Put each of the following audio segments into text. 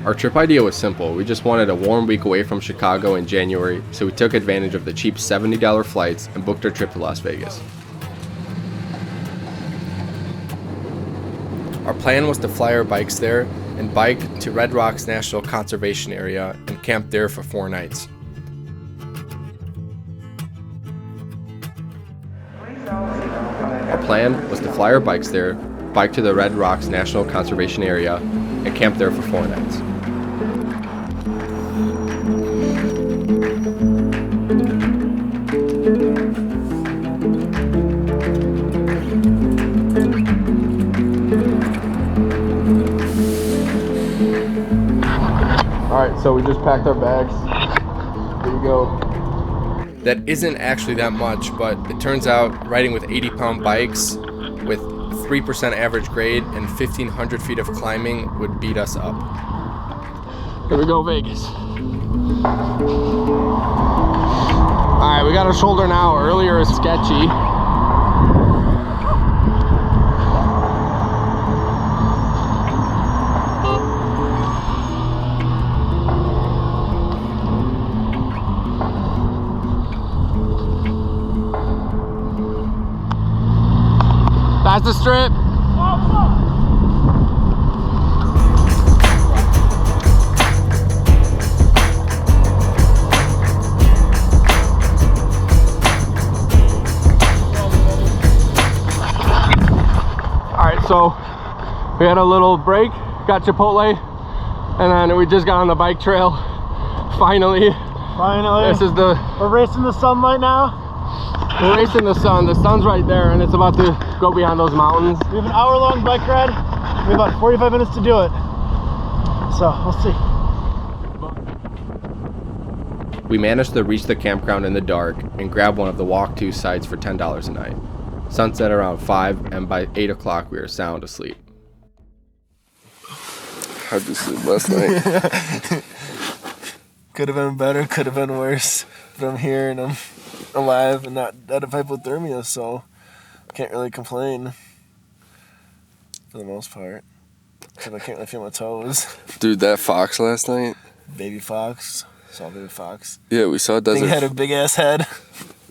Our trip idea was simple. We just wanted a warm week away from Chicago in January, so we took advantage of the cheap $70 flights and booked our trip to Las Vegas. Our plan was to fly our bikes there and bike to Red Rocks National Conservation Area and camp there for 4 nights. Our plan was to fly our bikes there, bike to the Red Rocks National Conservation Area, and camp there for 4 nights. Alright, so we just packed our bags. Here we go. That isn't actually that much, but it turns out riding with 80-pound bikes with 3% average grade and 1,500 feet of climbing would beat us up. Here we go, Vegas. Alright, we got our shoulder now. Earlier is sketchy. That's the strip. Alright, so we had a little break, got Chipotle, and then we just got on the bike trail. Finally. This is we're racing the sunlight now. We're racing the sun. The sun's right there, and it's about to go behind those mountains. We have an hour-long bike ride. We have about 45 minutes to do it. So, we'll see. We managed to reach the campground in the dark and grab one of the walk-to sites for $10 a night. Sunset around 5, and by 8 o'clock we were sound asleep. Hard to sleep last night. Could have been better, could have been worse. But I'm here and I'm alive and not dead of hypothermia, so can't really complain for the most part. Except I can't really feel my toes. Dude, that fox last night. Baby fox. Saw baby fox. Yeah, we saw Desert. He had a big ass head.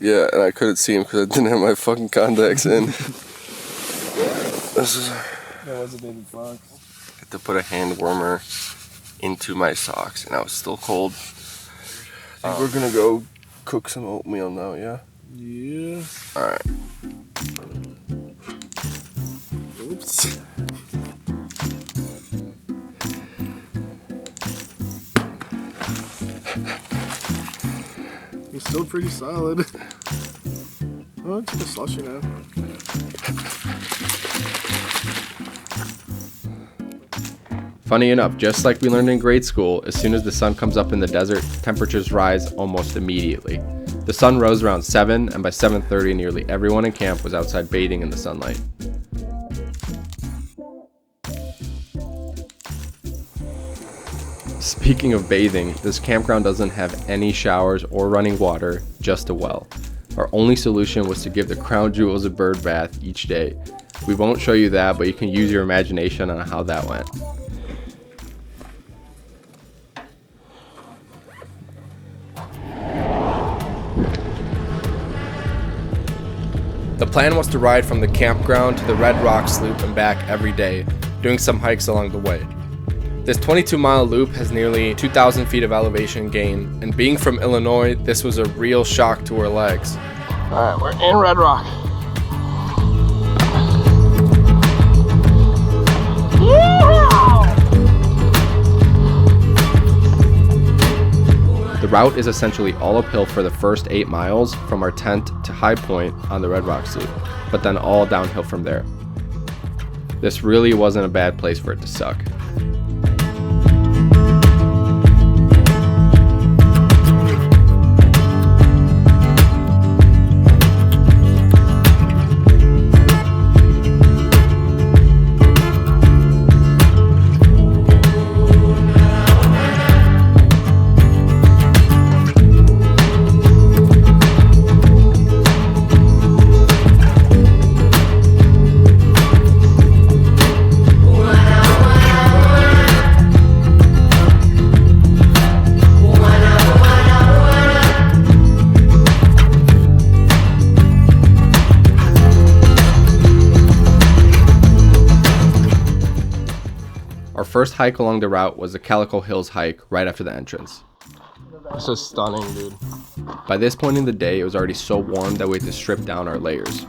Yeah, and I couldn't see him because I didn't have my fucking contacts in. That was a baby fox. I had to put a hand warmer into my socks, and I was still cold. I think we're gonna go cook some oatmeal now, yeah? Yeah. Alright. Oops. He's still pretty solid. Oh, it's just slushy now. Funny enough, just like we learned in grade school, as soon as the sun comes up in the desert, temperatures rise almost immediately. The sun rose around 7, and by 7:30 nearly everyone in camp was outside bathing in the sunlight. Speaking of bathing, this campground doesn't have any showers or running water, just a well. Our only solution was to give the crown jewels a bird bath each day. We won't show you that, but you can use your imagination on how that went. The plan was to ride from the campground to the Red Rocks loop and back every day, doing some hikes along the way. This 22-mile loop has nearly 2,000 feet of elevation gain, and being from Illinois, this was a real shock to our legs. Alright, we're in Red Rock. The route is essentially all uphill for the first 8 miles from our tent to High Point on the Red Rocks loop, but then all downhill from there. This really wasn't a bad place for it to suck. first hike along the route was the Calico Hills hike right after the entrance. This is stunning, dude. By this point in the day, it was already so warm that we had to strip down our layers.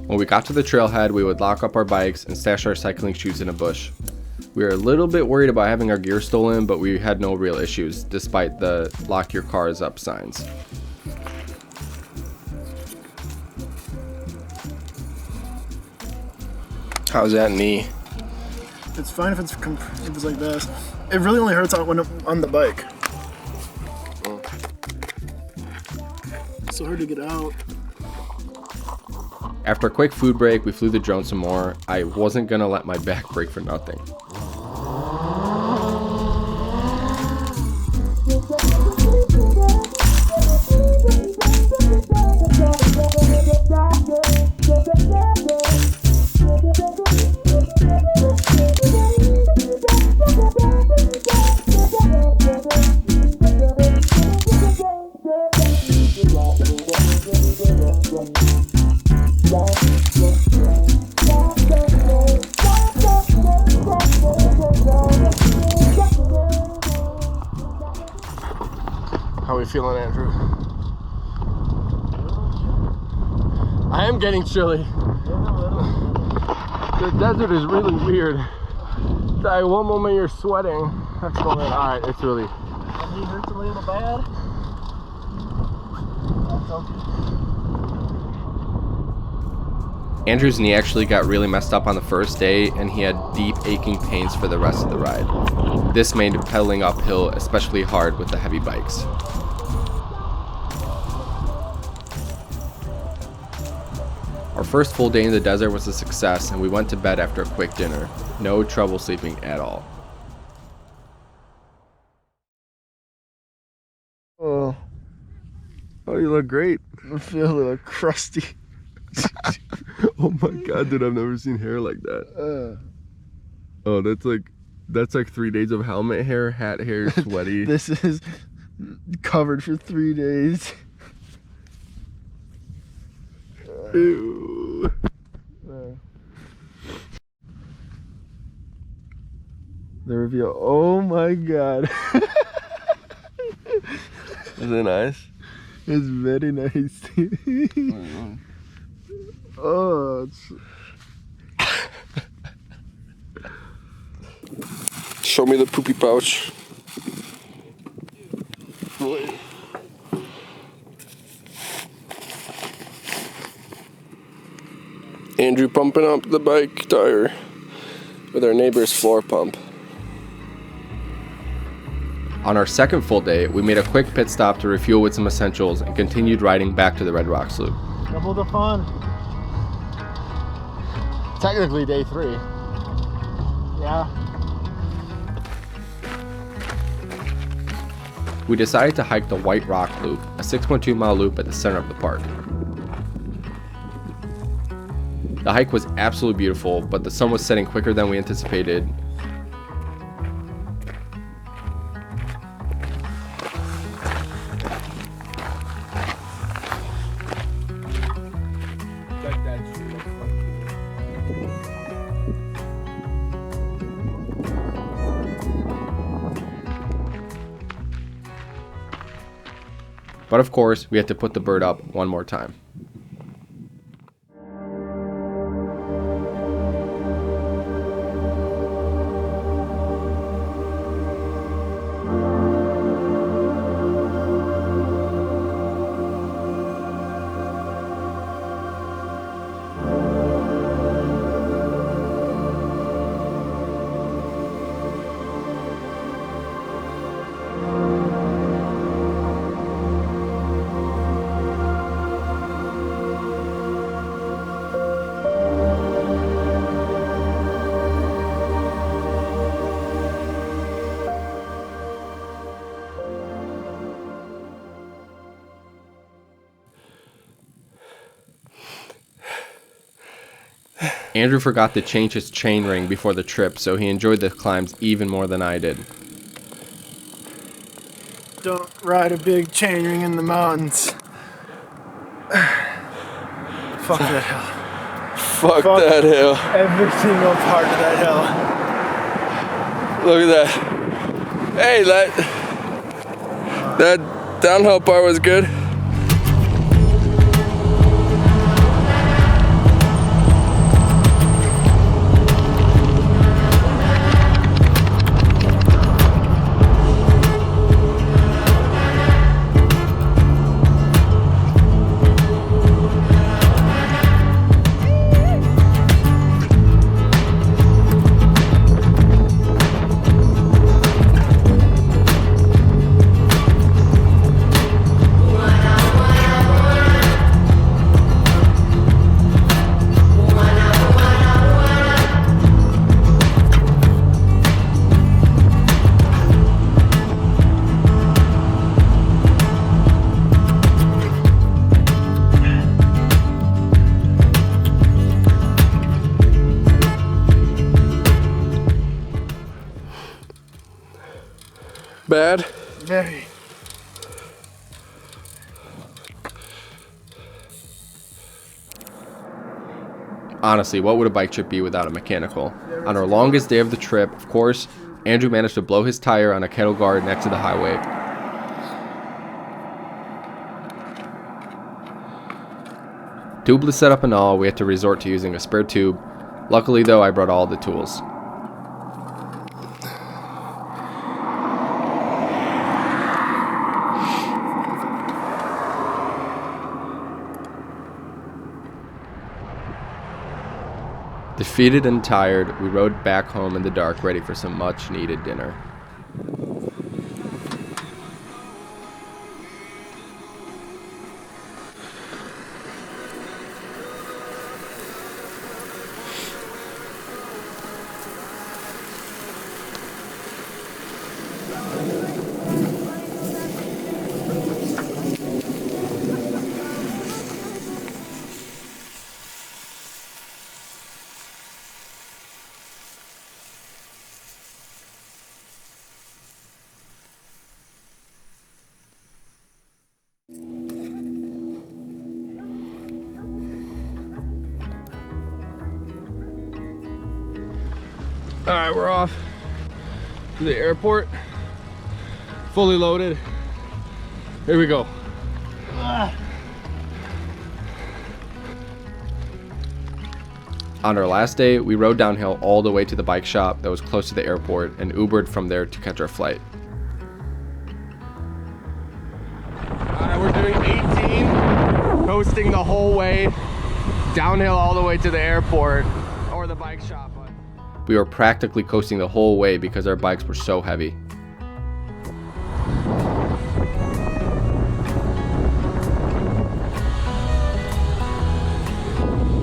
When we got to the trailhead, we would lock up our bikes and stash our cycling shoes in a bush. We were a little bit worried about having our gear stolen, but we had no real issues despite the lock your cars up signs. How's that knee? It's fine if it's like this. It really only hurts when on the bike. It's so hard to get out. After a quick food break, we flew the drone some more. I wasn't gonna let my back break for nothing. How are we feeling, Andrew? I am getting chilly. The desert is really weird. It's like one moment you're sweating, next moment, alright, it's really... My knee hurts a little bad. That's okay. Andrew's knee actually got really messed up on the first day, and he had deep aching pains for the rest of the ride. This made pedaling uphill especially hard with the heavy bikes. Our first full day in the desert was a success, and we went to bed after a quick dinner. No trouble sleeping at all. Oh, you look great. I feel a little crusty. Oh my god, dude, I've never seen hair like that. Oh, that's like 3 days of helmet hair, hat hair, sweaty. This is covered for 3 days. Ew. The reveal. Oh my god. Is it nice? It's very nice. Oh, it's... Show me the poopy pouch. Andrew pumping up the bike tire with our neighbor's floor pump. On our second full day, we made a quick pit stop to refuel with some essentials and continued riding back to the Red Rocks Loop. Double the fun. Technically day 3. Yeah. We decided to hike the White Rock Loop, a 6.2 mile loop at the center of the park. The hike was absolutely beautiful, but the sun was setting quicker than we anticipated. But of course, we had to put the bird up one more time. Andrew forgot to change his chain ring before the trip, so he enjoyed the climbs even more than I did. Don't ride a big chain ring in the mountains. Fuck that hill. Fuck that hill. Every single part of that hill. Look at that. Hey, that downhill part was good. Bad? Very. Honestly, what would a bike trip be without a mechanical? On our longest day of the trip, of course, Andrew managed to blow his tire on a kettle guard next to the highway. Tubeless setup and all, we had to resort to using a spare tube. Luckily though, I brought all the tools. Defeated and tired, we rode back home in the dark, ready for some much needed dinner. Alright, we're off to the airport. Fully loaded. Here we go. On our last day, we rode downhill all the way to the bike shop that was close to the airport and Ubered from there to catch our flight. Alright, we're doing 18, coasting the whole way, downhill all the way to the airport, or the bike shop. We were practically coasting the whole way because our bikes were so heavy.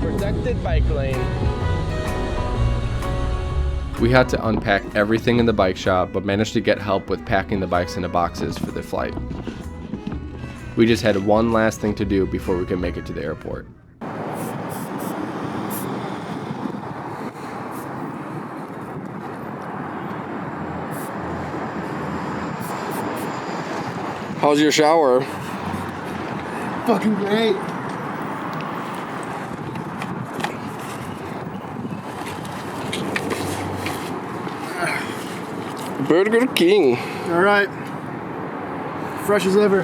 Protected bike lane. We had to unpack everything in the bike shop, but managed to get help with packing the bikes into boxes for the flight. We just had one last thing to do before we could make it to the airport. How's your shower? Fucking great. Burger King. All right. Fresh as ever.